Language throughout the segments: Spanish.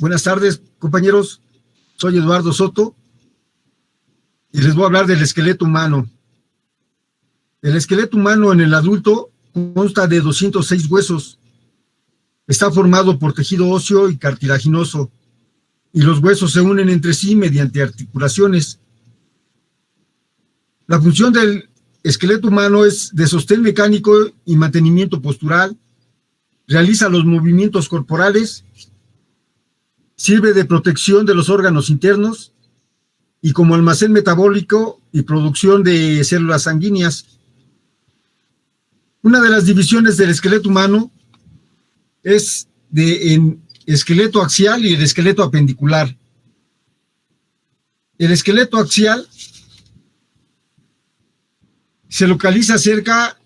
Buenas tardes, compañeros. Soy Eduardo Soto y les voy a hablar del esqueleto humano. El esqueleto humano en el adulto consta de 206 huesos. Está formado por tejido óseo y cartilaginoso, y los huesos se unen entre sí mediante articulaciones. La función del esqueleto humano es de sostén mecánico y mantenimiento postural. Realiza los movimientos corporales, sirve de protección de los órganos internos y como almacén metabólico y producción de células sanguíneas. Una de las divisiones del esqueleto humano es en esqueleto axial y el esqueleto apendicular. El esqueleto axial se localiza cerca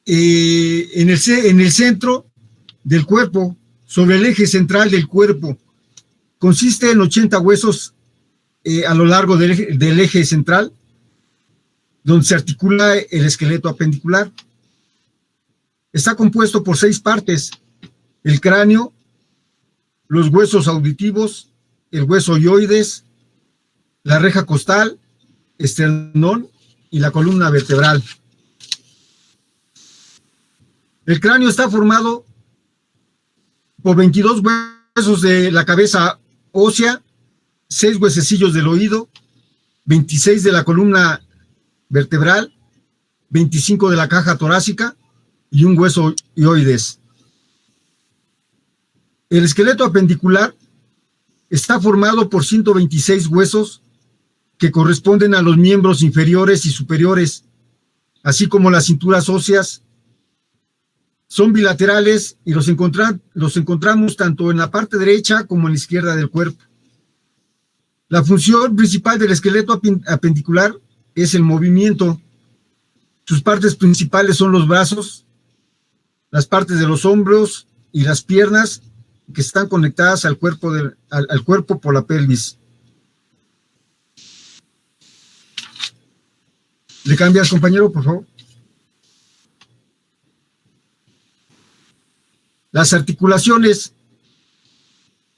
en el centro del cuerpo, sobre el eje central del cuerpo. Consiste en 80 huesos a lo largo del eje central, donde se articula el esqueleto apendicular. Está compuesto por 6 partes: el cráneo, los huesos auditivos, el hueso hioides, la reja costal, esternón y la columna vertebral. El cráneo está formado por 22 huesos de la cabeza ósea, 6 huesecillos del oído, 26 de la columna vertebral, 25 de la caja torácica y un hueso hioides. El esqueleto apendicular está formado por 126 huesos que corresponden a los miembros inferiores y superiores, así como las cinturas óseas. Son bilaterales y los encontramos tanto en la parte derecha como en la izquierda del cuerpo. La función principal del esqueleto apendicular es el movimiento. Sus partes principales son los brazos, las partes de los hombros y las piernas, que están conectadas al cuerpo por la pelvis. ¿Le cambias, compañero, por favor? Las articulaciones.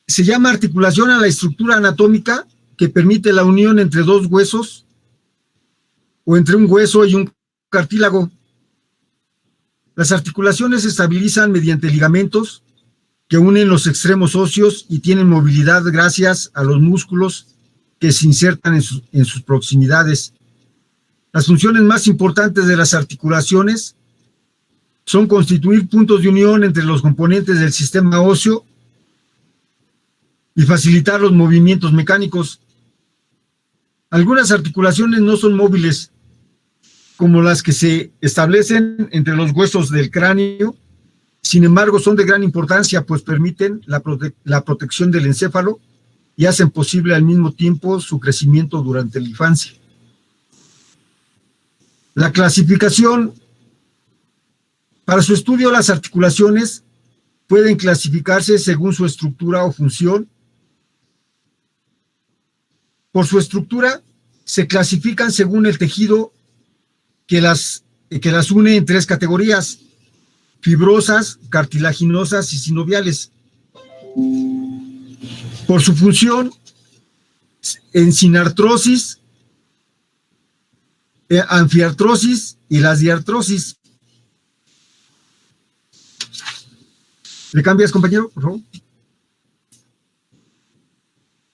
Se llama articulación a la estructura anatómica que permite la unión entre dos huesos o entre un hueso y un cartílago. Las articulaciones se estabilizan mediante ligamentos que unen los extremos óseos y tienen movilidad gracias a los músculos que se insertan en sus proximidades. Las funciones más importantes de las articulaciones son constituir puntos de unión entre los componentes del sistema óseo y facilitar los movimientos mecánicos. Algunas articulaciones no son móviles, como las que se establecen entre los huesos del cráneo. Sin embargo, son de gran importancia, pues permiten la protección del encéfalo y hacen posible al mismo tiempo su crecimiento durante la infancia. La clasificación. Para su estudio, las articulaciones pueden clasificarse según su estructura o función. Por su estructura, se clasifican según el tejido que las une en 3 categorías: fibrosas, cartilaginosas y sinoviales. Por su función, en sinartrosis, anfiartrosis y las diartrosis. ¿Le cambias, compañero, por favor?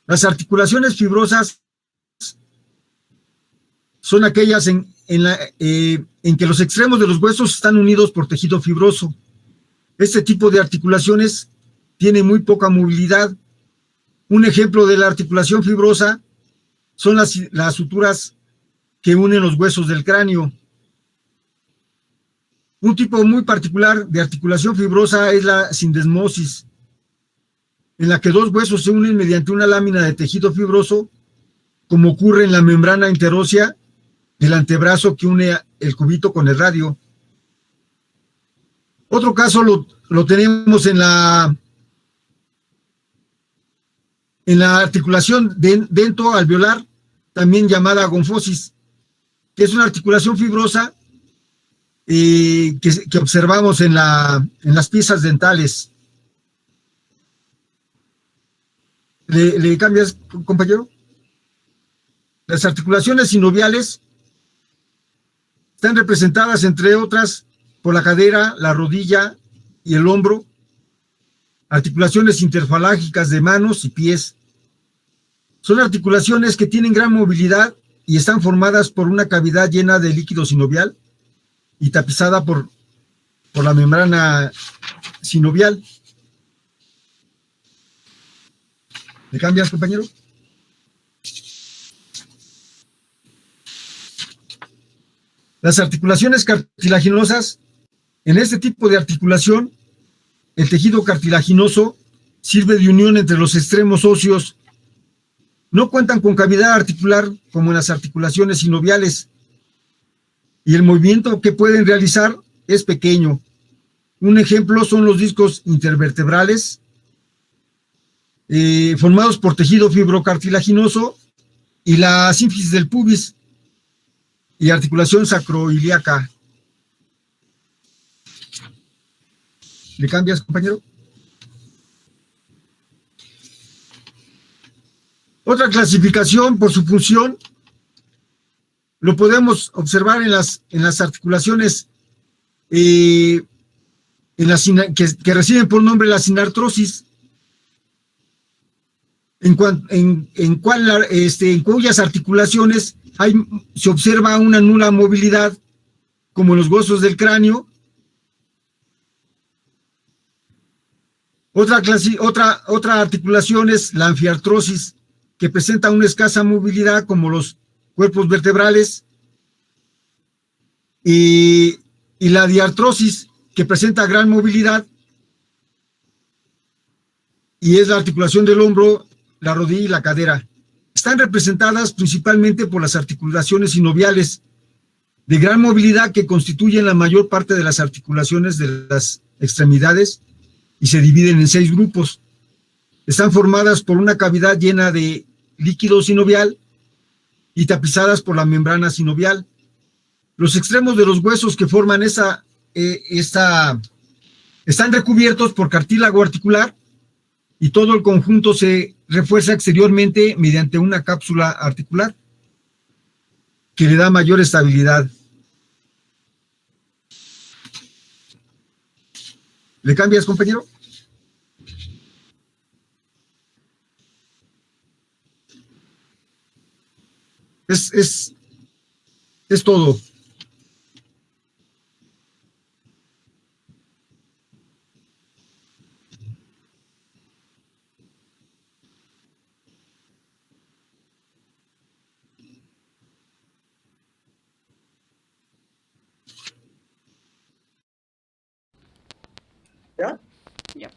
Las articulaciones fibrosas son aquellas en que los extremos de los huesos están unidos por tejido fibroso. Este tipo de articulaciones tiene muy poca movilidad. Un ejemplo de la articulación fibrosa son las suturas que unen los huesos del cráneo. Un tipo muy particular de articulación fibrosa es la sindesmosis, en la que 2 huesos se unen mediante una lámina de tejido fibroso, como ocurre en la membrana interósea del antebrazo que une el cúbito con el radio. Otro caso lo tenemos en la articulación dento-alveolar, también llamada gonfosis, que es una articulación fibrosa que observamos en las piezas dentales. ¿Le cambias, compañero? Las articulaciones sinoviales están representadas, entre otras, por la cadera, la rodilla y el hombro, articulaciones interfalángicas de manos y pies. Son articulaciones que tienen gran movilidad y están formadas por una cavidad llena de líquido sinovial y tapizada por la membrana sinovial. ¿Le cambias, compañero? Las articulaciones cartilaginosas, en este tipo de articulación, el tejido cartilaginoso sirve de unión entre los extremos óseos. No cuentan con cavidad articular como en las articulaciones sinoviales y el movimiento que pueden realizar es pequeño. Un ejemplo son los discos intervertebrales formados por tejido fibrocartilaginoso y la sínfisis del pubis y articulación sacroiliaca. ¿Le cambias, compañero? Otra clasificación por su función lo podemos observar en las articulaciones que reciben por nombre la sinartrosis, en cuyas articulaciones se observa una nula movilidad, como en los huesos del cráneo. Otra articulación es la anfiartrosis, que presenta una escasa movilidad, como los cuerpos vertebrales, y la diartrosis, que presenta gran movilidad, y es la articulación del hombro, la rodilla y la cadera. Están representadas principalmente por las articulaciones sinoviales, de gran movilidad, que constituyen la mayor parte de las articulaciones de las extremidades y se dividen en 6 grupos. Están formadas por una cavidad llena de líquido sinovial y tapizadas por la membrana sinovial. Los extremos de los huesos que forman están recubiertos por cartílago articular y todo el conjunto se refuerza exteriormente mediante una cápsula articular que le da mayor estabilidad. ¿Le cambias, compañero? Es todo. ¿Ya? Ya.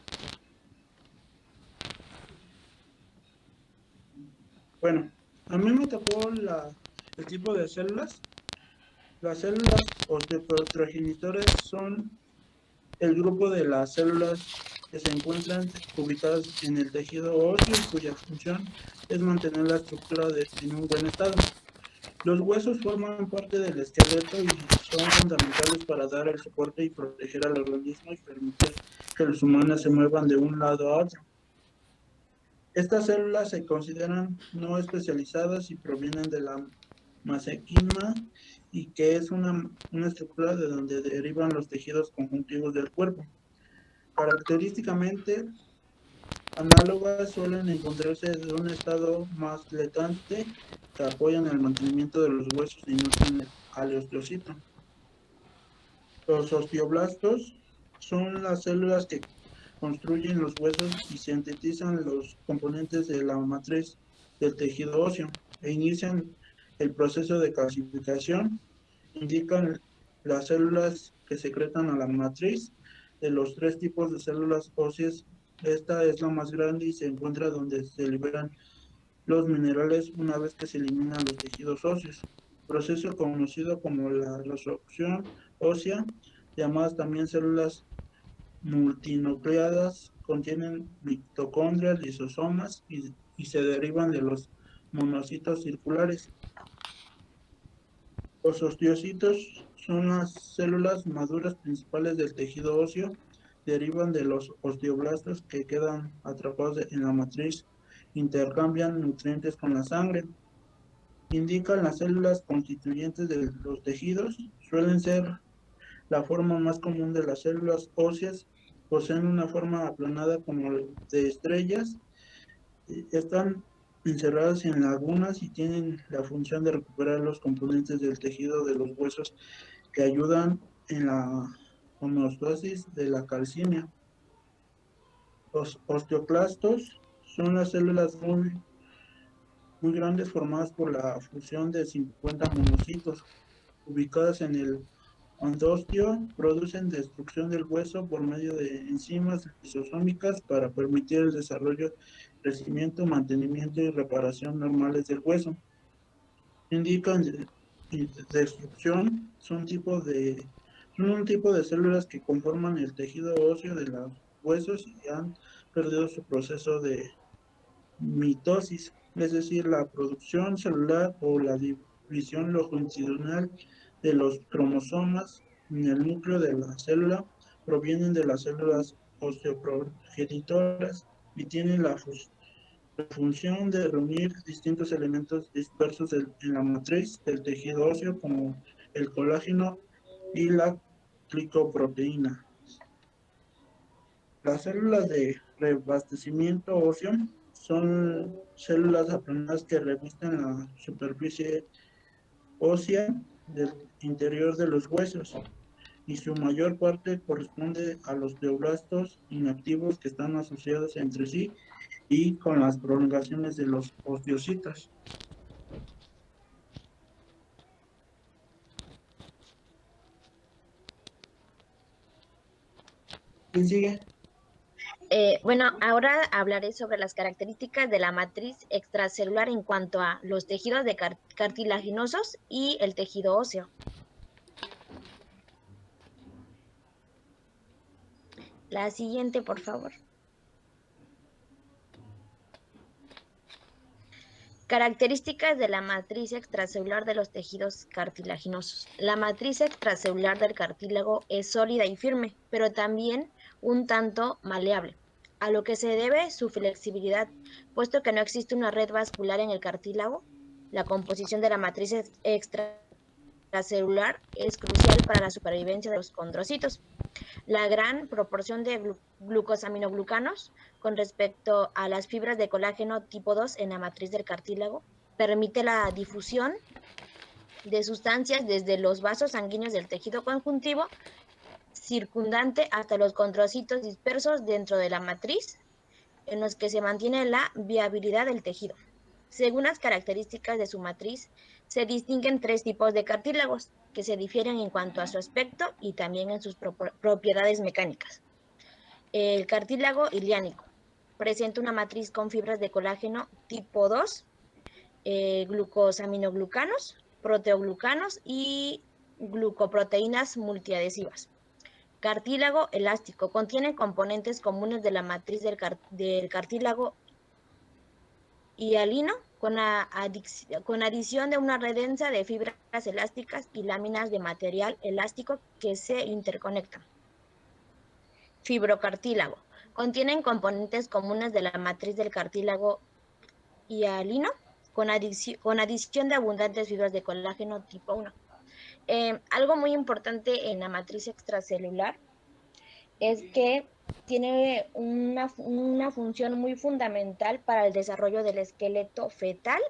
Bueno, a mí me tocó el tipo de células. Las células osteoprogenitores son el grupo de las células que se encuentran ubicadas en el tejido óseo, cuya función es mantener la estructura en un buen estado. Los huesos forman parte del esqueleto y son fundamentales para dar el soporte y proteger al organismo y permitir que los humanos se muevan de un lado a otro. Estas células se consideran no especializadas y provienen de la mesenquima, y que es una estructura de donde derivan los tejidos conjuntivos del cuerpo. Característicamente análogas suelen encontrarse en un estado más fletante, que apoyan el mantenimiento de los huesos y nutren al osteocito. Los osteoblastos son las células que construyen los huesos y sintetizan los componentes de la matriz del tejido óseo e inician el proceso de calcificación. Indican las células que secretan a la matriz. De los 3 tipos de células óseas, esta es la más grande y se encuentra donde se liberan los minerales una vez que se eliminan los tejidos óseos. Proceso conocido como la resorción ósea, llamadas también células multinucleadas, contienen mitocondrias, lisosomas y se derivan de los monocitos circulares. Los osteocitos son las células maduras principales del tejido óseo, derivan de los osteoblastos que quedan atrapados en la matriz intercambian nutrientes con la sangre. Indican las células constituyentes de los tejidos, suelen ser la forma más común de las células óseas, poseen una forma aplanada como de estrellas, están encerradas en lagunas y tienen la función de recuperar los componentes del tejido de los huesos que ayudan en la homeostasis de la calcimia. Los osteoclastos son las células muy grandes formadas por la fusión de 50 monocitos ubicadas en el endostio, producen destrucción del hueso por medio de enzimas lisosómicas para permitir el desarrollo, crecimiento, mantenimiento y reparación normales del hueso. Indican destrucción, son un tipo de células que conforman el tejido óseo de los huesos y han perdido su proceso de mitosis, es decir, la producción celular o la división longitudinal de los cromosomas en el núcleo de la célula provienen de las células osteoprogenitoras y tienen la función de reunir distintos elementos dispersos en la matriz del tejido óseo como el colágeno y la glicoproteína. Las células de reabastecimiento óseo son células aplanadas que revisten la superficie ósea del interior de los huesos y su mayor parte corresponde a los osteoblastos inactivos que están asociados entre sí y con las prolongaciones de los osteocitos. ¿Quién sigue? Bueno, ahora hablaré sobre las características de la matriz extracelular en cuanto a los tejidos de cartilaginosos y el tejido óseo. La siguiente, por favor. Características de la matriz extracelular de los tejidos cartilaginosos. La matriz extracelular del cartílago es sólida y firme, pero también un tanto maleable, a lo que se debe su flexibilidad, puesto que no existe una red vascular en el cartílago. La composición de la matriz extracelular es crucial para la supervivencia de los condrocitos. La gran proporción de glucosaminoglucanos con respecto a las fibras de colágeno tipo 2 en la matriz del cartílago permite la difusión de sustancias desde los vasos sanguíneos del tejido conjuntivo circundante hasta los condrocitos dispersos dentro de la matriz, en los que se mantiene la viabilidad del tejido. Según las características de su matriz, se distinguen tres tipos de cartílagos que se difieren en cuanto a su aspecto y también en sus propiedades mecánicas. El cartílago iliánico presenta una matriz con fibras de colágeno tipo 2, glucosaminoglucanos, proteoglucanos y glucoproteínas multiadhesivas. Cartílago elástico contiene componentes comunes de la matriz del cartílago hialino con adición de una red densa de fibras elásticas y láminas de material elástico que se interconectan. Fibrocartílago. Contienen componentes comunes de la matriz del cartílago hialino con adición de abundantes fibras de colágeno tipo 1. Algo muy importante en la matriz extracelular es que tiene una función muy fundamental para el desarrollo del esqueleto fetal,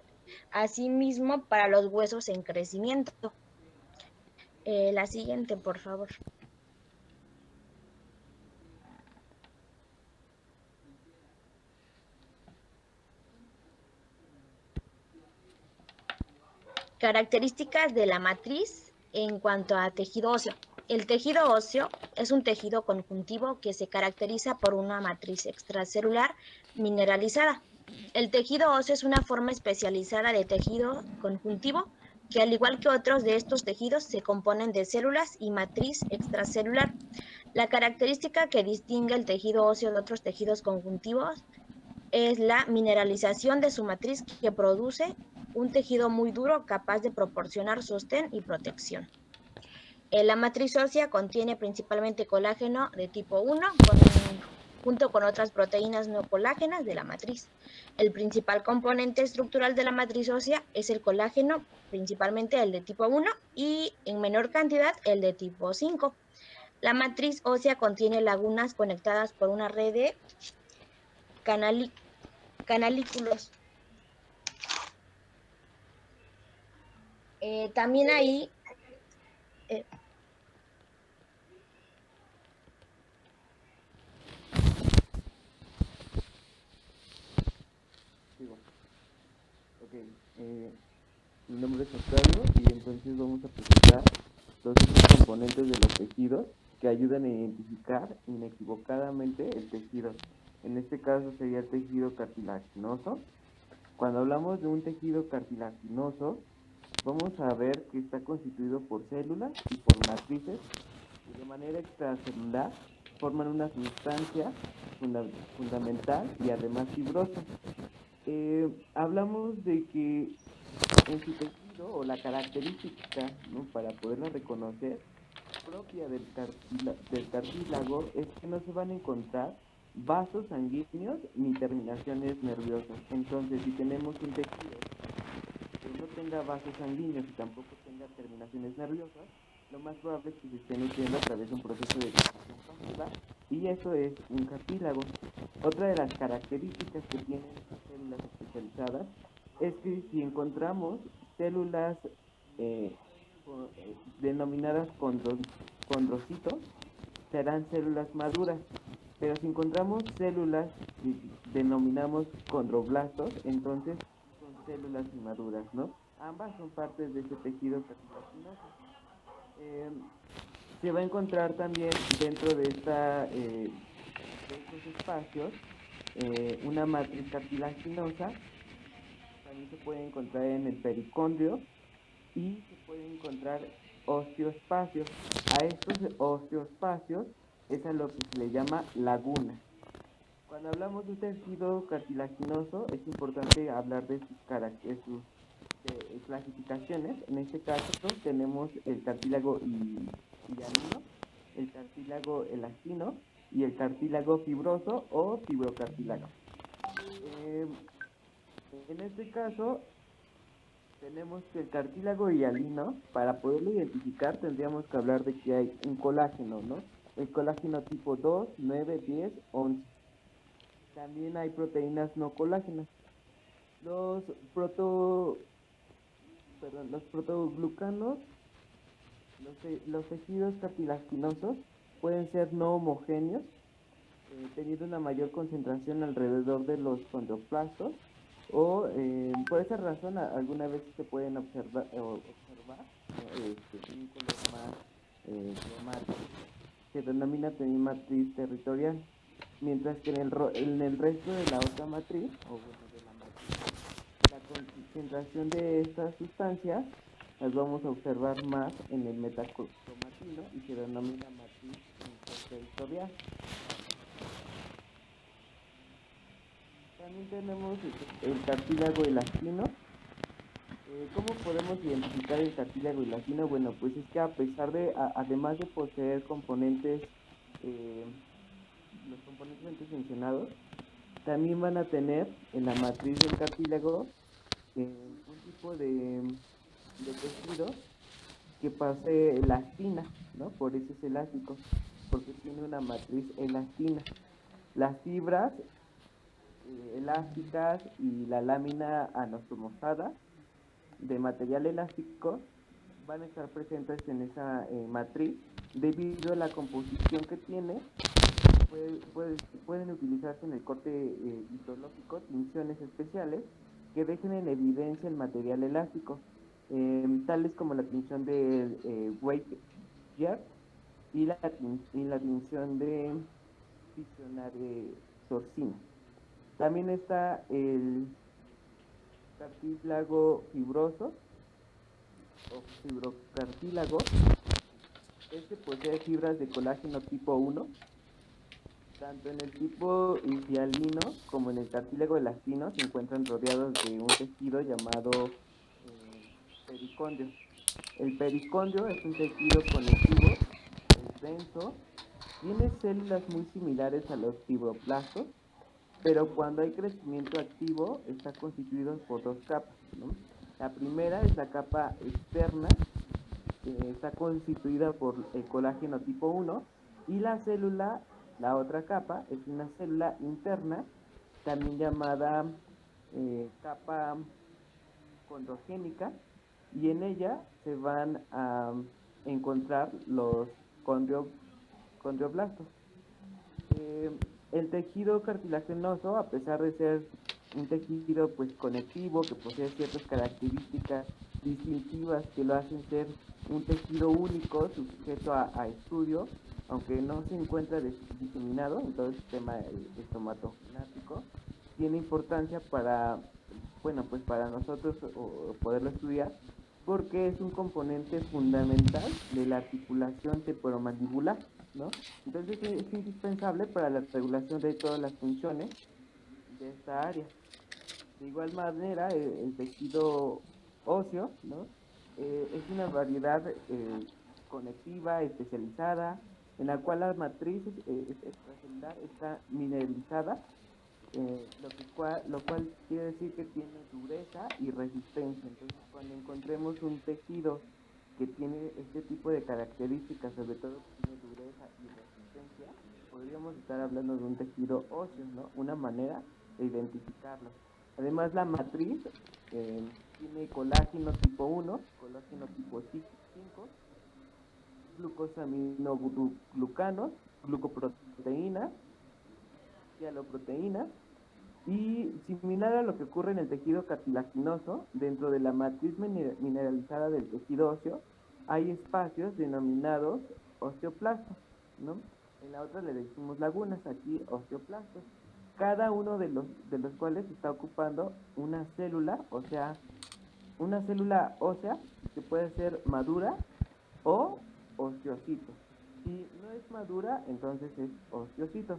asimismo para los huesos en crecimiento. La siguiente, por favor. Características de la matriz en cuanto a tejido óseo. El tejido óseo es un tejido conjuntivo que se caracteriza por una matriz extracelular mineralizada. El tejido óseo es una forma especializada de tejido conjuntivo que, al igual que otros de estos tejidos, se componen de células y matriz extracelular. La característica que distingue el tejido óseo de otros tejidos conjuntivos es la mineralización de su matriz, que produce un tejido muy duro capaz de proporcionar sostén y protección. La matriz ósea contiene principalmente colágeno de tipo 1 junto con otras proteínas no colágenas de la matriz. El principal componente estructural de la matriz ósea es el colágeno, principalmente el de tipo 1 y en menor cantidad el de tipo 5. La matriz ósea contiene lagunas conectadas por una red de canalículos. También ahí, eh, Sigo. Ok, mi nombre es Octavio y entonces vamos a presentar todos estos componentes de los tejidos que ayudan a identificar inequivocadamente el tejido. En este caso sería el tejido cartilaginoso. Cuando hablamos de un tejido cartilaginoso, vamos a ver que está constituido por células y por matrices y de manera extracelular forman una sustancia fundamental y además fibrosa. Hablamos de que en su tejido o la característica, ¿no?, para poderla reconocer propia del cartílago es que no se van a encontrar vasos sanguíneos ni terminaciones nerviosas. Entonces, si tenemos un tejido que no tenga vasos sanguíneos y tampoco tenga terminaciones nerviosas, lo más probable es que se esté nutriendo a través de un proceso de digestión pasiva y eso es un cartílago. Otra de las características que tienen estas células especializadas es que si encontramos células denominadas condrocitos, serán células maduras, pero si encontramos células que denominamos condroblastos, entonces son células inmaduras, ¿no? Ambas son partes de ese tejido cartilaginoso. Se va a encontrar también dentro de estos espacios una matriz cartilaginosa. También se puede encontrar en el pericondrio y se puede encontrar osteoespacios. A estos osteoespacios es a lo que se le llama laguna. Cuando hablamos de un tejido cartilaginoso es importante hablar de sus clasificaciones. En este caso tenemos el cartílago hialino, el cartílago elastino y el cartílago fibroso o fibrocartílago. En este caso tenemos que el cartílago hialino, para poderlo identificar tendríamos que hablar de que hay un colágeno, ¿no? El colágeno tipo 2, 9, 10, 11. También hay proteínas no colágenas. Los protoglucanos, los tejidos cartilaginosos pueden ser no homogéneos, teniendo una mayor concentración alrededor de los condroplastos, o por esa razón alguna vez se pueden observar un color más cromático. Se denomina también matriz territorial, mientras que en el resto de la otra matriz, o bueno, de la matriz, la concentración de estas sustancias las vamos a observar más en el metacromatino y se denomina matriz interterritorial. También tenemos el cartílago elastino. ¿Cómo podemos identificar el cartílago elastino? Bueno, pues es que a pesar de, además de poseer componentes, los componentes antes mencionados, también van a tener en la matriz del cartílago un tipo de tejido que pase elastina, ¿no? Por eso es elástico, porque tiene una matriz elastina. Las fibras elásticas y la lámina anastomosada de material elástico van a estar presentes en esa matriz debido a la composición que tiene. Pueden utilizarse en el corte histológico tinciones especiales que dejen en evidencia el material elástico, tales como la tinción de Wegener y la tinción de Pictionary-Torsina. También está el cartílago fibroso o fibrocartílago. Este posee fibras de colágeno tipo 1. Tanto en el tipo hialino como en el cartílago elastino se encuentran rodeados de un tejido llamado pericondrio. El pericondrio es un tejido conectivo denso, tiene células muy similares a los fibroblastos, pero cuando hay crecimiento activo está constituido por dos capas, ¿no? La primera es la capa externa, que está constituida por el colágeno tipo 1, y la otra capa, es una célula interna, también llamada capa condrogénica, y en ella se van a encontrar los condrioblastos. Eh, el tejido cartilaginoso, a pesar de ser un tejido pues conectivo, que posee ciertas características distintivas que lo hacen ser un tejido único, sujeto a estudio, aunque no se encuentra diseminado en todo el sistema estomatognático, tiene importancia para, bueno, pues para nosotros poderlo estudiar, porque es un componente fundamental de la articulación temporomandibular, ¿no? Entonces es indispensable para la regulación de todas las funciones de esta área. De igual manera, el tejido óseo, ¿no? Es una variedad conectiva, especializada, en la cual la matriz extracelular está mineralizada, lo cual quiere decir que tiene dureza y resistencia. Entonces, cuando encontremos un tejido que tiene este tipo de características, sobre todo que tiene dureza y resistencia, podríamos estar hablando de un tejido óseo, ¿no? Una manera de identificarlo. Además, la matriz tiene colágeno tipo 1, colágeno tipo 5, glucosaminoglucanos, glucoproteínas, cialoproteínas, y similar a lo que ocurre en el tejido cartilaginoso, dentro de la matriz mineralizada del tejido óseo, hay espacios denominados osteoplastos, ¿no? En la otra le decimos lagunas, aquí osteoplastos. Cada uno de los cuales está ocupando una célula, o sea, una célula ósea que puede ser madura o osteocito. Si no es madura, entonces es osteocito.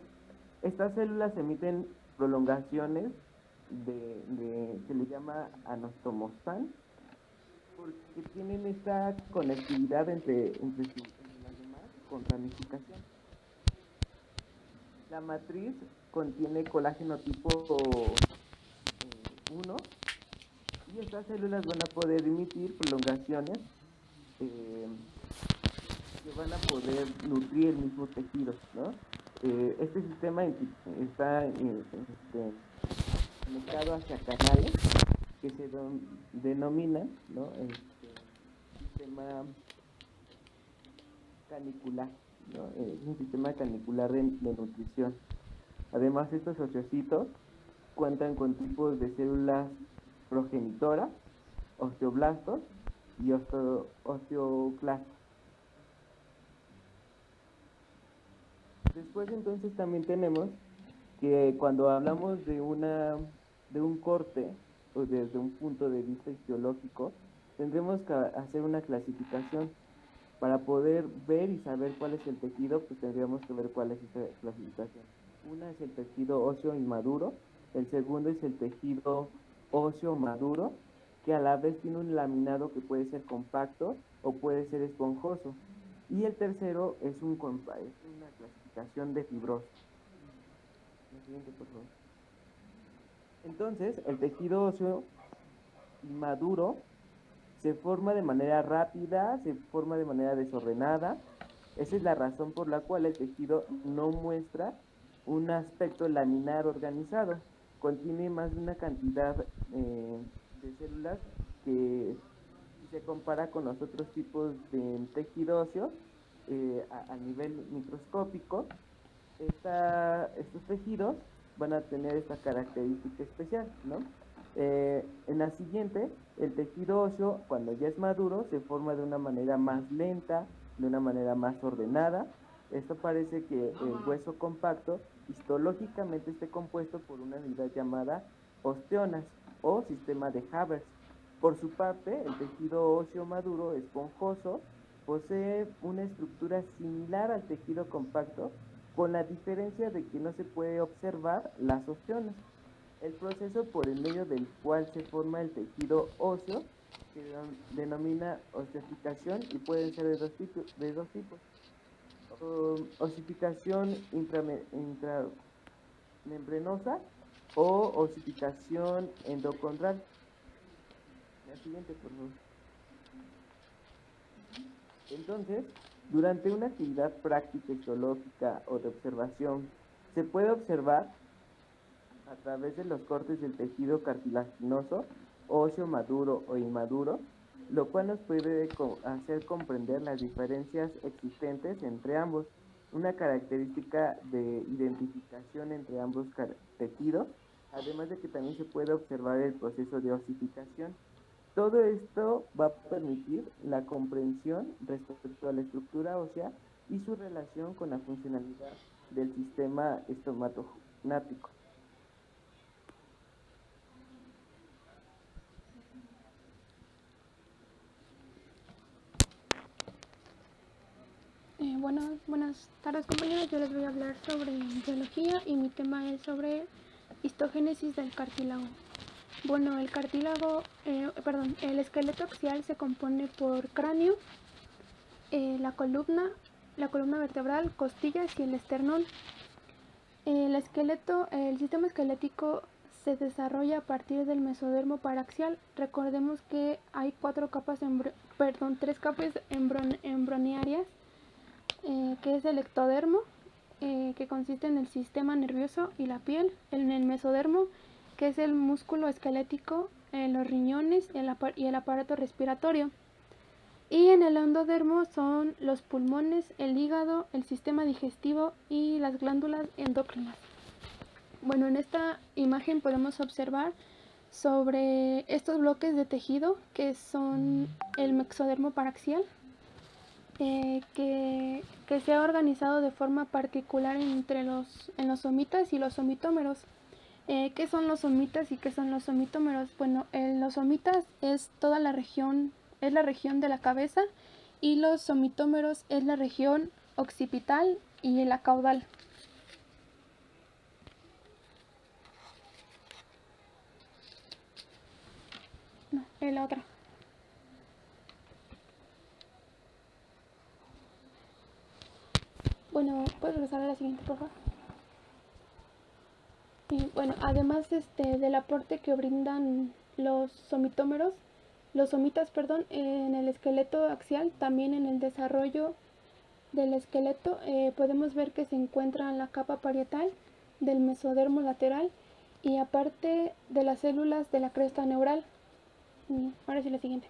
Estas células emiten prolongaciones se le llama anastomosán, porque tienen esta conectividad entre las demás con ramificación. La matriz contiene colágeno tipo 1, y estas células van a poder emitir prolongaciones que van a poder nutrir el mismo tejido, ¿no? Este sistema está conectado hacia canales que se denominan, ¿no? Sistema canicular, ¿no? Es un sistema canicular de nutrición. Además, estos osteocitos cuentan con tipos de células progenitoras, osteoblastos y osteoclastos. Después entonces también tenemos que cuando hablamos de un corte o desde un punto de vista histológico, tendremos que hacer una clasificación. Para poder ver y saber cuál es el tejido, pues tendríamos que ver cuál es esta clasificación. Una es el tejido óseo inmaduro, el segundo es el tejido óseo maduro, que a la vez tiene un laminado que puede ser compacto o puede ser esponjoso. Y el tercero es una clasificación de fibroso. La siguiente, por favor. Entonces, el tejido óseo inmaduro se forma de manera rápida, se forma de manera desordenada. Esa es la razón por la cual el tejido no muestra un aspecto laminar organizado. Contiene más de una cantidad de células que, si se compara con los otros tipos de tejido óseo, a nivel microscópico, estos tejidos van a tener esta característica especial, ¿no? En la siguiente, el tejido óseo, cuando ya es maduro, se forma de una manera más lenta, de una manera más ordenada. Esto parece que el hueso compacto histológicamente esté compuesto por una unidad llamada osteonas o sistema de Haber. Por su parte, el tejido óseo maduro esponjoso posee una estructura similar al tejido compacto, con la diferencia de que no se puede observar las osteonas. El proceso por el medio del cual se forma el tejido óseo se denomina osteoficación y pueden ser de dos tipos, osificación intramembranosa o osificación endocondral. La siguiente, por favor. Entonces, durante una actividad práctica histológica o de observación, se puede observar a través de los cortes del tejido cartilaginoso, óseo maduro o inmaduro, lo cual nos puede hacer comprender las diferencias existentes entre ambos. Una característica de identificación entre ambos tejidos, además de que también se puede observar el proceso de osificación. Todo esto va a permitir la comprensión respecto a la estructura ósea y su relación con la funcionalidad del sistema estomatognático. Buenas tardes, compañeros. Yo les voy a hablar sobre biología y mi tema es sobre histogénesis del cartílago. Bueno, el esqueleto axial se compone por cráneo, la columna vertebral, costillas y el esternón. El sistema esquelético se desarrolla a partir del mesodermo paraxial. Recordemos que hay tres capas embrionarias, que es el ectodermo, que consiste en el sistema nervioso y la piel, en el mesodermo, que es el músculo esquelético, los riñones y el aparato respiratorio, y en el endodermo son los pulmones, el hígado, el sistema digestivo y las glándulas endocrinas. Bueno, en esta imagen podemos observar sobre estos bloques de tejido que son el mesodermo paraxial, que se ha organizado de forma particular en los somitas y los somitómeros. ¿Qué son los somitas y qué son los somitómeros? Bueno, los somitas es la región de la cabeza, y los somitómeros es la región occipital y la caudal. No, es la otra. Bueno, ¿puedes regresar a la siguiente, por favor? Y bueno, además del aporte que brindan los somitas, en el esqueleto axial, también en el desarrollo del esqueleto podemos ver que se encuentra en la capa parietal del mesodermo lateral y aparte de las células de la cresta neural. Ahora sí, la siguiente.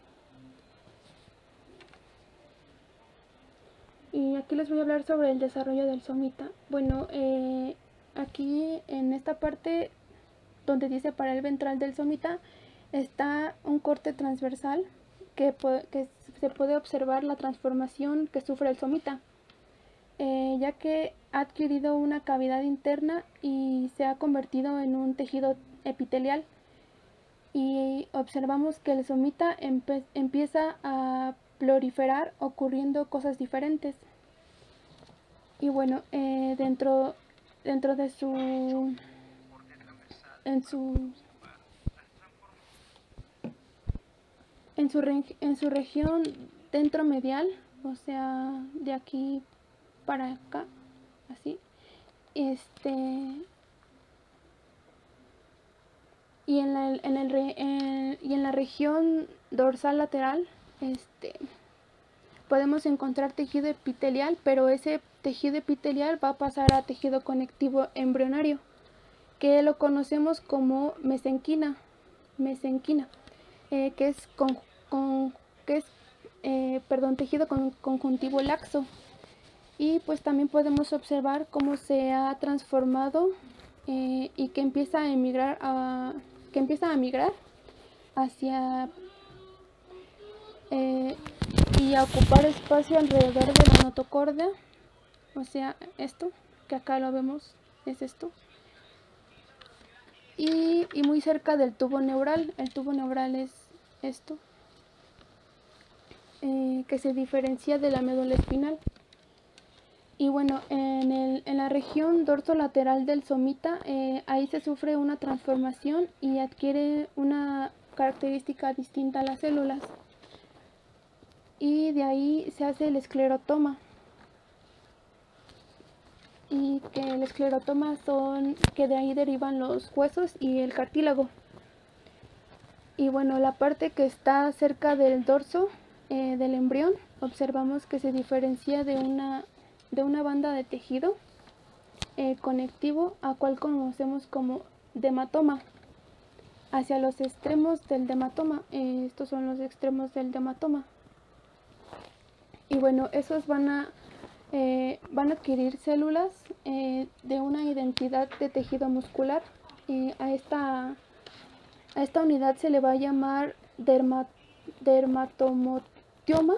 Y aquí les voy a hablar sobre el desarrollo del somita. Bueno, aquí en esta parte donde dice pared ventral del somita está un corte transversal que se puede observar la transformación que sufre el somita, ya que ha adquirido una cavidad interna y se ha convertido en un tejido epitelial, y observamos que el somita empieza a proliferar ocurriendo cosas diferentes. Y bueno, dentro de en su región dentromedial, o sea, de aquí para acá, así, y en la región dorsal lateral, podemos encontrar tejido epitelial, pero ese tejido epitelial va a pasar a tejido conectivo embrionario, que lo conocemos como mesenquina, que es tejido conjuntivo laxo. Y pues también podemos observar cómo se ha transformado y que empieza a migrar hacia y a ocupar espacio alrededor de la notocorda, o sea, esto, que acá lo vemos, es esto, y muy cerca del tubo neural. El tubo neural es esto, que se diferencia de la médula espinal. Y bueno, en la región dorsolateral del somita, ahí se sufre una transformación y adquiere una característica distinta a las células. Y de ahí se hace el esclerotoma. y que el esclerotoma que de ahí derivan los huesos y el cartílago. Y bueno, la parte que está cerca del dorso del embrión, observamos que se diferencia de una banda de tejido conectivo, a cual conocemos como dermatoma. Hacia los extremos del dermatoma, estos son los extremos del dermatoma. Y bueno, esos van a adquirir células de una identidad de tejido muscular. A esta unidad se le va a llamar dermatomotioma,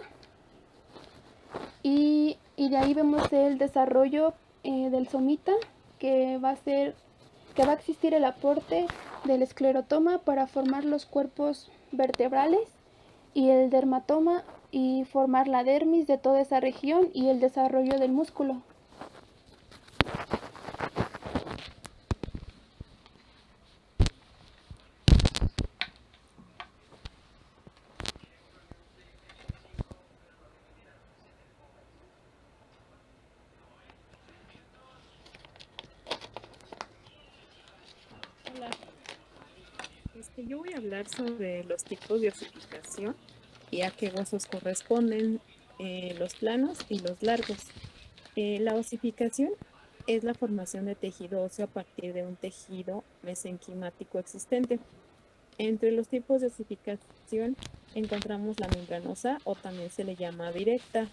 y de ahí vemos el desarrollo del somita, que va a existir el aporte del esclerotoma para formar los cuerpos vertebrales, y el dermatoma y formar la dermis de toda esa región y el desarrollo del músculo. Hola, yo voy a hablar sobre los tipos de osificación y a qué huesos corresponden los planos y los largos. La osificación es la formación de tejido óseo a partir de un tejido mesenquimático existente. Entre los tipos de osificación encontramos la membranosa, o también se le llama directa,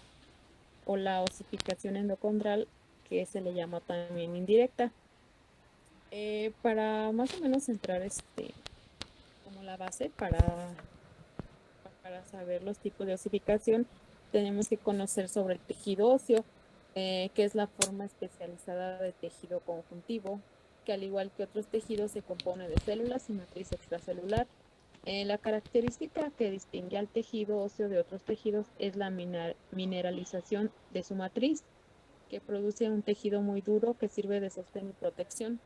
o la osificación endocondral, que se le llama también indirecta. Para más o menos centrar como la base para saber los tipos de osificación, tenemos que conocer sobre el tejido óseo, que es la forma especializada de tejido conjuntivo, que al igual que otros tejidos se compone de células y matriz extracelular. La característica que distingue al tejido óseo de otros tejidos es la mineralización de su matriz, que produce un tejido muy duro que sirve de sostén y protección.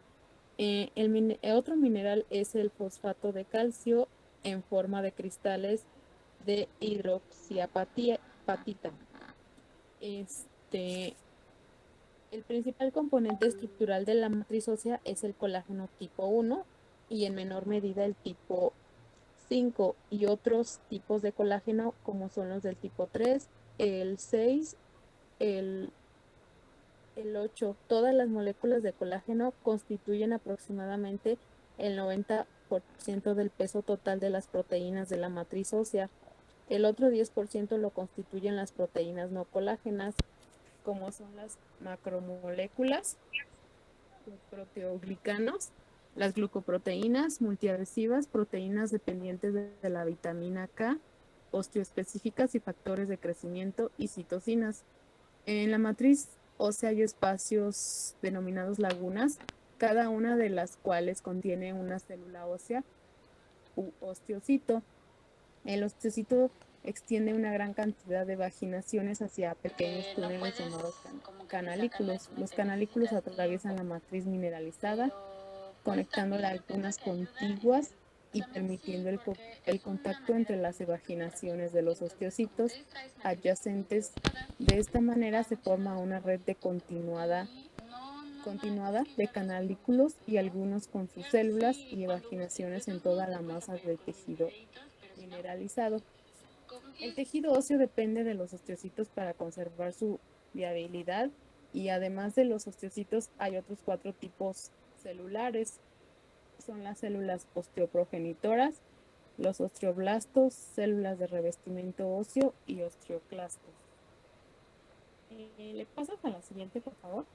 El otro mineral es el fosfato de calcio en forma de cristales de hidroxiapatita. El principal componente estructural de la matriz ósea es el colágeno tipo 1 y en menor medida el tipo 5 y otros tipos de colágeno como son los del tipo 3, el 6, el 8. Todas las moléculas de colágeno constituyen aproximadamente el 90% del peso total de las proteínas de la matriz ósea. El otro 10% lo constituyen las proteínas no colágenas, como son las macromoléculas, los proteoglicanos, las glucoproteínas multiadhesivas, proteínas dependientes de la vitamina K, osteoespecíficas y factores de crecimiento, y citocinas. En la matriz ósea hay espacios denominados lagunas, cada una de las cuales contiene una célula ósea u osteocito. El osteocito extiende una gran cantidad de vaginaciones hacia pequeños túneles llamados canalículos. Los canalículos atraviesan la matriz mineralizada, conectando lagunas contiguas y permitiendo el contacto entre las evaginaciones de los osteocitos adyacentes. De esta manera se forma una red de continuada de canalículos, y algunos con sus células y evaginaciones en toda la masa del tejido mineralizado. El tejido óseo depende de los osteocitos para conservar su viabilidad, y además de los osteocitos hay otros 4 tipos celulares. Son las células osteoprogenitoras, los osteoblastos, células de revestimiento óseo y osteoclastos. ¿Le pasas a la siguiente, por favor?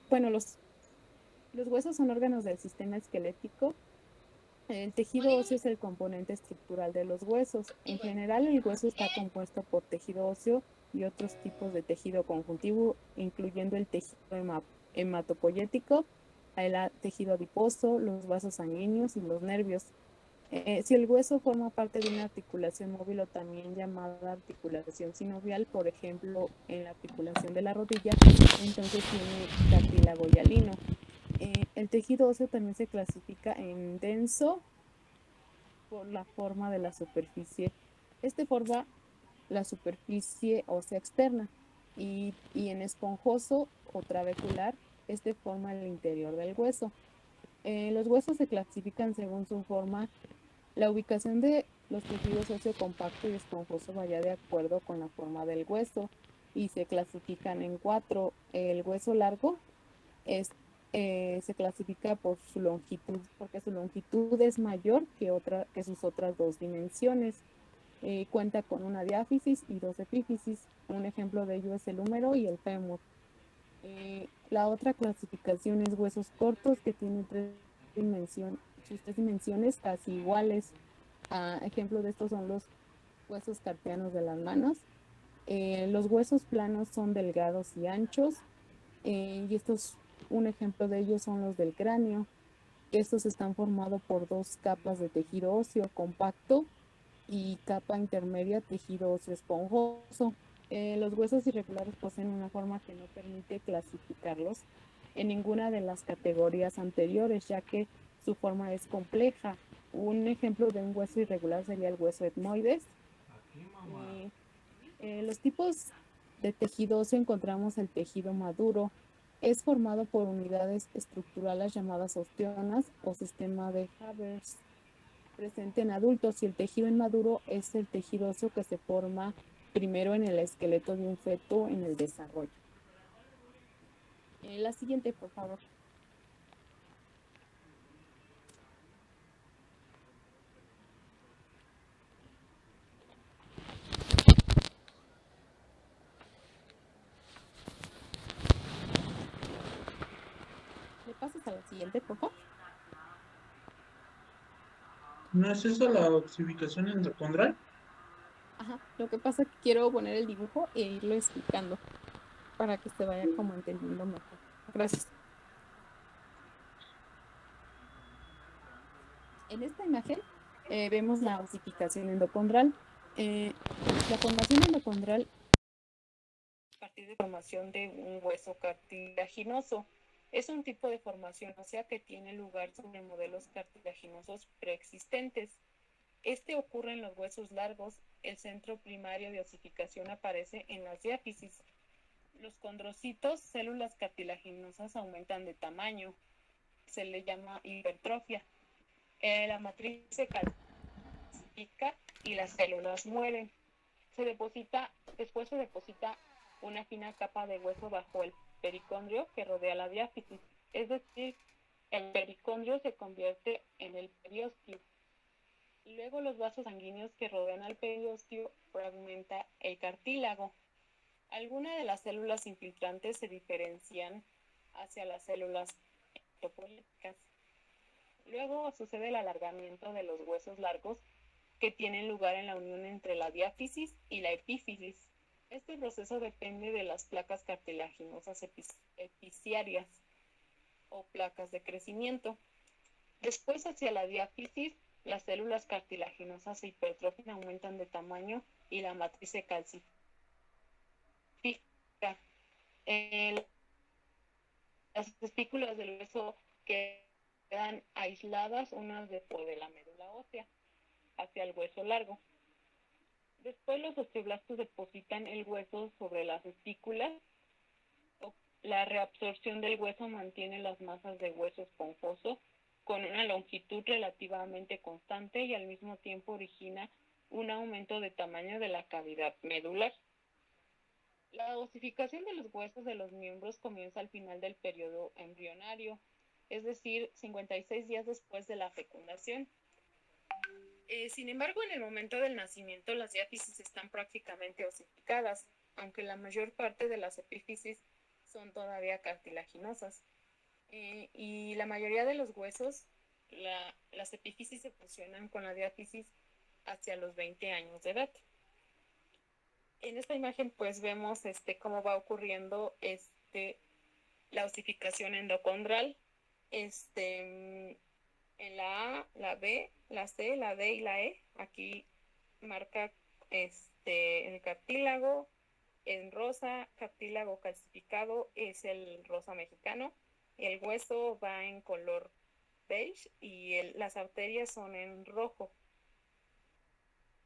Bueno, los huesos son órganos del sistema esquelético. El tejido óseo es el componente estructural de los huesos. En general, el hueso está compuesto por tejido óseo y otros tipos de tejido conjuntivo, incluyendo el tejido hematopoyético, el tejido adiposo, los vasos sanguíneos y los nervios. Si el hueso forma parte de una articulación móvil, o también llamada articulación sinovial, por ejemplo, en la articulación de la rodilla, entonces tiene cartílago hialino. El tejido óseo también se clasifica en denso por la forma de la superficie. la superficie ósea externa y en esponjoso o trabecular, este forma el interior del hueso. Los huesos se clasifican según su forma. La ubicación de los tejidos óseo compacto y esponjoso varía de acuerdo con la forma del hueso y se clasifican en 4. El hueso largo se clasifica por su longitud, porque su longitud es mayor que sus otras 2 dimensiones. Cuenta con una diáfisis y 2 epífisis. Un ejemplo de ello es el húmero y el fémur. La otra clasificación es huesos cortos, que tienen sus 3 dimensiones casi iguales. Ejemplo de estos son los huesos carpianos de las manos. Los huesos planos son delgados y anchos, y un ejemplo de ellos son los del cráneo. Estos están formados por 2 capas de tejido óseo compacto y capa intermedia tejido óseo esponjoso. Los huesos irregulares poseen una forma que no permite clasificarlos en ninguna de las categorías anteriores, ya que su forma es compleja. Un ejemplo de un hueso irregular sería el hueso etmoides. Los tipos de tejido óseo encontramos el tejido maduro. Es formado por unidades estructurales llamadas osteonas o sistema de Haber, presente en adultos, y el tejido inmaduro es el tejido óseo que se forma primero en el esqueleto de un feto en el desarrollo. La siguiente, por favor. ¿Le pasas a la siguiente, por favor? ¿No es eso la ossificación endocondral? Ajá. Lo que pasa es que quiero poner el dibujo e irlo explicando para que se vaya como entendiendo mejor. Gracias. En esta imagen vemos la osificación endocondral. La formación endocondral a partir de formación de un hueso cartilaginoso. Es un tipo de formación ósea que tiene lugar sobre modelos cartilaginosos preexistentes. Este ocurre en los huesos largos. El centro primario de osificación aparece en las diáfisis. Los condrocitos, células cartilaginosas, aumentan de tamaño. Se le llama hipertrofia. La matriz se calcifica y las células mueren. Después se deposita una fina capa de hueso bajo el pericondrio que rodea la diáfisis. Es decir, el pericondrio se convierte en el periósteo. Luego los vasos sanguíneos que rodean al periósteo fragmenta el cartílago. Algunas de las células infiltrantes se diferencian hacia las células ectopoyéticas. Luego sucede el alargamiento de los huesos largos que tienen lugar en la unión entre la diáfisis y la epífisis. Este proceso depende de las placas cartilaginosas epiciarias o placas de crecimiento. Después, hacia la diáfisis, las células cartilaginosas se hipertrofian, aumentan de tamaño y la matriz se calcifica. Las espículas del hueso quedan aisladas unas después de la médula ósea hacia el hueso largo. Después los osteoblastos depositan el hueso sobre las espículas. La reabsorción del hueso mantiene las masas de hueso esponjoso con una longitud relativamente constante y al mismo tiempo origina un aumento de tamaño de la cavidad medular. La osificación de los huesos de los miembros comienza al final del periodo embrionario, es decir, 56 días después de la fecundación. Sin embargo, en el momento del nacimiento las diáfisis están prácticamente osificadas, aunque la mayor parte de las epífisis son todavía cartilaginosas. Y la mayoría de los huesos, las epífisis se fusionan con la diáfisis hacia los 20 años de edad. En esta imagen pues vemos cómo va ocurriendo la osificación endocondral. En la A, la B, la C, la D y la E, aquí marca el cartílago en rosa. Cartílago calcificado es el rosa mexicano. El hueso va en color beige y las arterias son en rojo.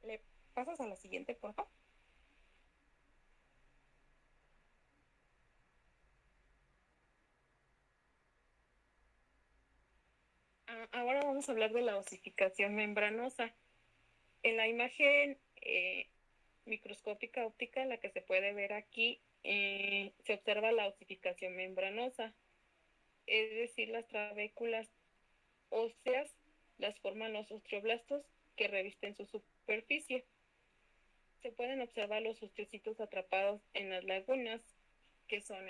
¿Le pasas a la siguiente, por favor? ahora vamos a hablar de la osificación membranosa. En la imagen microscópica óptica, la que se puede ver aquí, se observa la osificación membranosa, es decir, las trabéculas óseas las forman los osteoblastos que revisten su superficie. Se pueden observar los osteocitos atrapados en las lagunas, que son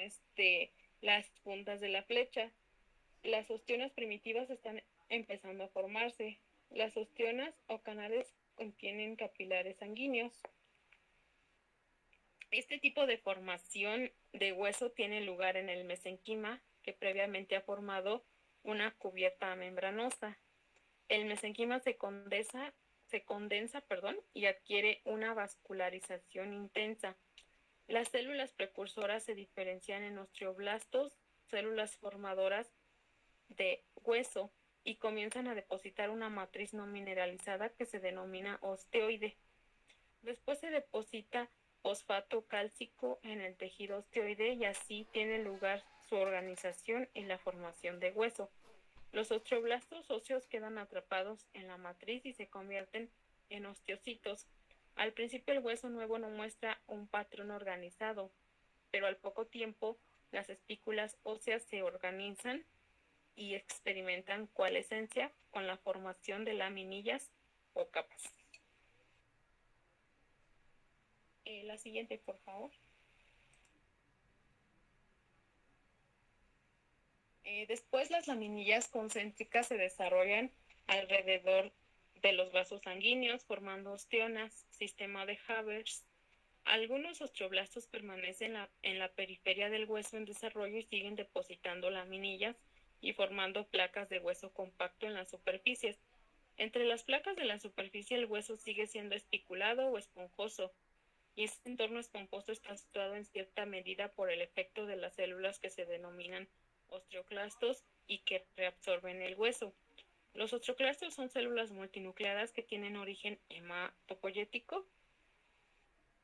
las puntas de la flecha. Las ostionas primitivas están empezando a formarse. Las ostionas o canales contienen capilares sanguíneos. Este tipo de formación de hueso tiene lugar en el mesenquima, que previamente ha formado una cubierta membranosa. El mesenquima se condensa, y adquiere una vascularización intensa. Las células precursoras se diferencian en osteoblastos, células formadoras de hueso, y comienzan a depositar una matriz no mineralizada que se denomina osteoide. Después se deposita fosfato cálcico en el tejido osteoide y así tiene lugar su organización y la formación de hueso. Los osteoblastos óseos quedan atrapados en la matriz y se convierten en osteocitos. Al principio el hueso nuevo no muestra un patrón organizado, pero al poco tiempo las espículas óseas se organizan y experimentan coalescencia con la formación de laminillas o capas. La siguiente, por favor. Después las laminillas concéntricas se desarrollan alrededor de los vasos sanguíneos, formando ostionas, sistema de Havers. Algunos osteoblastos permanecen en la periferia del hueso en desarrollo y siguen depositando laminillas y formando placas de hueso compacto en las superficies. Entre las placas de la superficie el hueso sigue siendo espiculado o esponjoso, y este entorno esponjoso está situado en cierta medida por el efecto de las células que se denominan osteoclastos y que reabsorben el hueso. Los osteoclastos son células multinucleadas que tienen origen hematopoyético.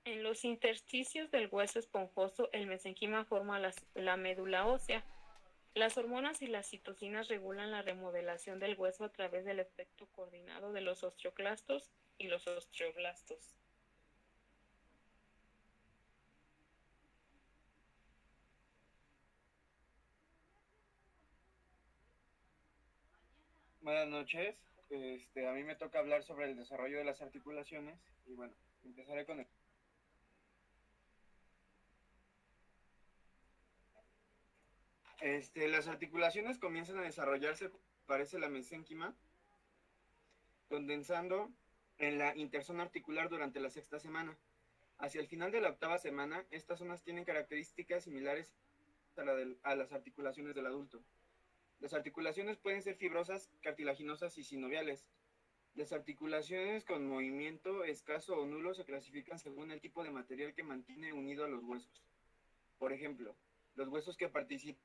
En los intersticios del hueso esponjoso, el mesenquima forma la médula ósea. Las hormonas y las citocinas regulan la remodelación del hueso a través del efecto coordinado de los osteoclastos y los osteoblastos. Buenas noches. A mí me toca hablar sobre el desarrollo de las articulaciones y bueno, empezaré con el... Las articulaciones comienzan a desarrollarse, parece la mesénquima, condensando en la interzona articular durante la sexta semana. Hacia el final de la octava semana, estas zonas tienen características similares a las articulaciones del adulto. Las articulaciones pueden ser fibrosas, cartilaginosas y sinoviales. Las articulaciones con movimiento escaso o nulo se clasifican según el tipo de material que mantiene unido a los huesos. Por ejemplo, los huesos que participan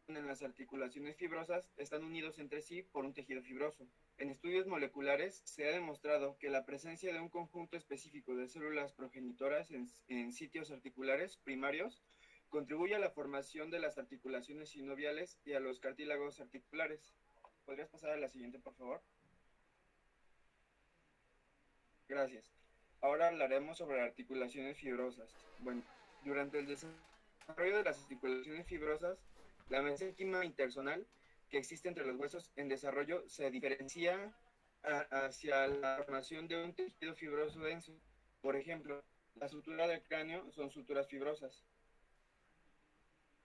en las articulaciones fibrosas están unidos entre sí por un tejido fibroso. En estudios moleculares se ha demostrado que la presencia de un conjunto específico de células progenitoras en sitios articulares primarios contribuye a la formación de las articulaciones sinoviales y a los cartílagos articulares. ¿Podrías pasar a la siguiente, por favor? Gracias. Ahora hablaremos sobre articulaciones fibrosas. Bueno, durante el desarrollo de las articulaciones fibrosas, la mesénquima interzonal que existe entre los huesos en desarrollo se diferencia hacia la formación de un tejido fibroso denso. Por ejemplo, la sutura del cráneo son suturas fibrosas.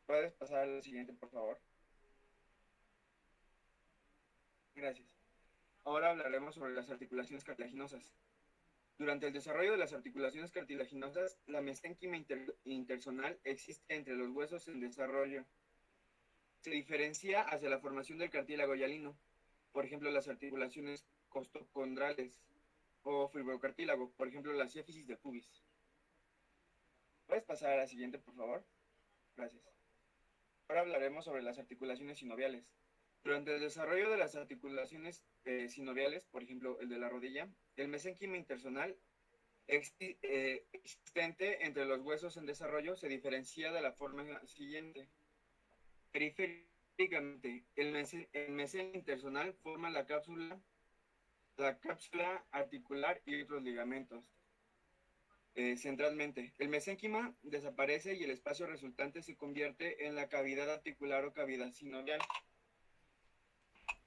¿Puedes pasar al siguiente, por favor? Gracias. Ahora hablaremos sobre las articulaciones cartilaginosas. Durante el desarrollo de las articulaciones cartilaginosas, la mesénquima interzonal existe entre los huesos en desarrollo. Se diferencia hacia la formación del cartílago hialino, por ejemplo, las articulaciones costocondrales, o fibrocartílago, por ejemplo, la ciáfisis del pubis. ¿Puedes pasar a la siguiente, por favor? Gracias. Ahora hablaremos sobre las articulaciones sinoviales. Durante el desarrollo de las articulaciones sinoviales, por ejemplo, el de la rodilla, el mesénquima interzonal existente entre los huesos en desarrollo se diferencia de la forma siguiente. Periférico Típicamente, el mesén interzonal forma la cápsula articular y otros ligamentos. Centralmente, el mesénquima desaparece y el espacio resultante se convierte en la cavidad articular o cavidad sinovial.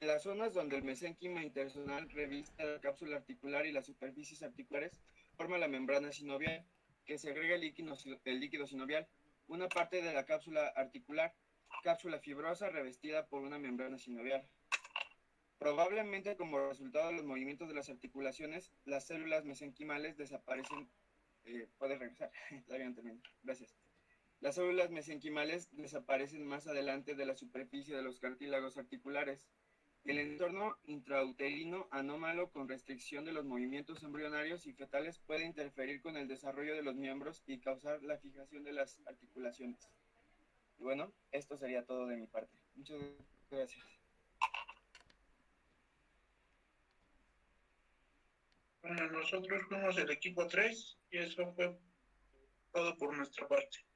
En las zonas donde el mesénquima interzonal reviste la cápsula articular y las superficies articulares, forma la membrana sinovial, que segrega el líquido sinovial, una parte de la cápsula articular, cápsula fibrosa revestida por una membrana sinovial. Probablemente como resultado de los movimientos de las articulaciones, las células mesenquimales desaparecen. Puedes regresar, está bien también, gracias. Las células mesenquimales desaparecen más adelante de la superficie de los cartílagos articulares. El entorno intrauterino anómalo con restricción de los movimientos embrionarios y fetales puede interferir con el desarrollo de los miembros y causar la fijación de las articulaciones. Y bueno, esto sería todo de mi parte. Muchas gracias. Bueno, nosotros fuimos el equipo 3 y eso fue todo por nuestra parte.